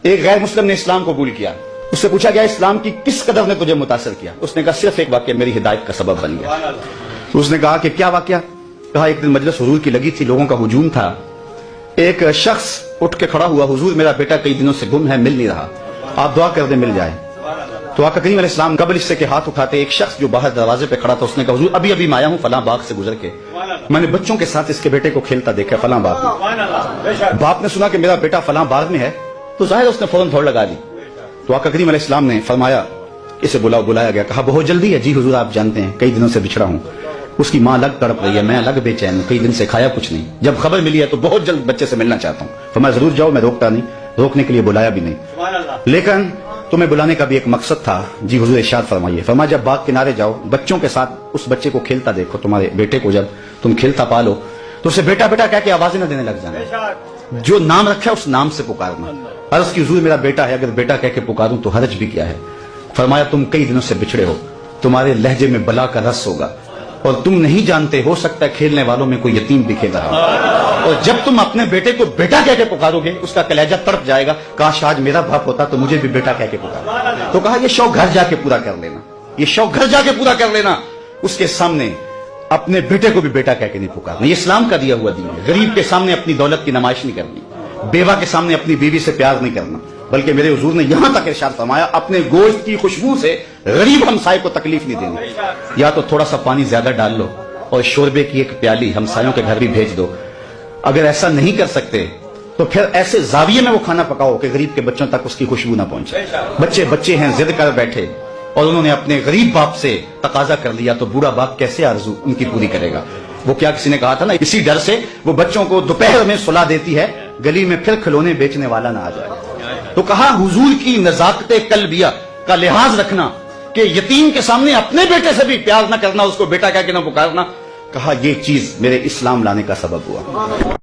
ایک غیر مسلم نے اسلام قبول کیا، اس سے پوچھا گیا اسلام کی کس قدر نے تجھے متاثر کیا؟ اس نے کہا صرف ایک واقعہ میری ہدایت کا سبب بن گیا۔ اس نے کہا کہ کیا واقعہ؟ کہا ایک دن مجلس حضور کی لگی تھی، لوگوں کا ہجوم تھا، ایک شخص اٹھ کے کھڑا ہوا، حضور میرا بیٹا کئی دنوں سے گم ہے، مل نہیں رہا، آپ دعا کر دیں مل جائے۔ تو آقا کریم علیہ السلام قبل اس سے کے ہاتھ اٹھاتے ایک شخص جو باہر دروازے پہ کھڑا تھا، اس نے کہا حضور ابھی ابھی میں آیا ہوں فلاں باغ سے گزر کے، میں نے بچوں کے ساتھ اس کے بیٹے کو کھیلتا دیکھا فلاں باغ میں۔ باپ نے سنا کہ میرا بیٹا فلاں باغ میں ہے تو ظاہر اس نے فوراً دوڑ لگا دی۔ تو آقا کریم علیہ السلام نے فرمایا اسے بلایا گیا، کہا بہت جلدی ہے؟ جی حضور آپ جانتے ہیں کئی دنوں سے بچھڑا ہوں، اس کی ماں الگ تڑپ رہی ہے، میں الگ بے چین ہوں، کئی دن سے کھایا کچھ نہیں، جب خبر ملی ہے تو بہت جلد بچے سے ملنا چاہتا ہوں۔ فرمایا ضرور جاؤ، میں روکتا نہیں، روکنے کے لیے بلایا بھی نہیں، لیکن تمہیں بلانے کا بھی ایک مقصد تھا۔ جی حضور ارشاد فرمائیے۔ فرمایا جب باغ کنارے جاؤ بچوں کے ساتھ اس بچے کو کھیلتا دیکھو، تمہارے بیٹے کو جب تم کھیلتا پالو تو اسے بیٹا بیٹا کہہ کے آوازیں نہ دینے لگ جانا، جو نام رکھا ہے اس نام سے پکارنا۔ عرض کی حضور میرا بیٹا ہے، اگر بیٹا کہہ کے پکاروں تو حرج بھی کیا ہے؟ فرمایا تم کئی دنوں سے بچھڑے ہو، تمہارے لہجے میں بلا کا رس ہوگا اور تم نہیں جانتے، ہو سکتا ہے کھیلنے والوں میں کوئی یتیم بھی کھیل رہا، اور جب تم اپنے بیٹے کو بیٹا کہہ کے پکارو گے اس کا کلیجہ تڑپ جائے گا، کاش آج میرا باپ ہوتا تو مجھے بھی بیٹا کہہ کے پکارا۔ تو کہا یہ شوق گھر جا کے پورا کر لینا، یہ شوق گھر جا کے پورا کر لینا، اس کے سامنے اپنے بیٹے کو بھی بیٹا کہہ کے نہیں پکارنا۔ یہ اسلام کا دیا ہوا دین ہے۔ غریب کے سامنے اپنی دولت کی نمائش نہیں کرنی، بیوہ کے سامنے اپنی بیوی سے پیار نہیں کرنا، بلکہ میرے حضور نے یہاں تک ارشاد فرمایا اپنے گوشت کی خوشبو سے غریب ہمسائے کو تکلیف نہیں دینی، یا تو تھوڑا سا پانی زیادہ ڈال لو اور شوربے کی ایک پیالی ہمسایوں کے گھر بھی بھیج دو۔ اگر ایسا نہیں کر سکتے تو پھر ایسے زاویے میں وہ کھانا پکاؤ کہ غریب کے بچوں تک اس کی خوشبو نہ پہنچے۔ بچے بچے ہیں، ضد کر بیٹھے اور انہوں نے اپنے غریب باپ سے تقاضا کر لیا تو بوڑھا باپ کیسے آرزو ان کی پوری کرے گا؟ وہ کیا کسی نے کہا تھا نا، اسی ڈر سے وہ بچوں کو دوپہر میں سلا دیتی ہے گلی میں پھر کھلونے بیچنے والا نہ آ جائے۔ تو کہا حضور کی نزاکت قلبیہ کا لحاظ رکھنا کہ یتیم کے سامنے اپنے بیٹے سے بھی پیار نہ کرنا، اس کو بیٹا کہہ کے نہ پکارنا، کہا یہ چیز میرے اسلام لانے کا سبب ہوا۔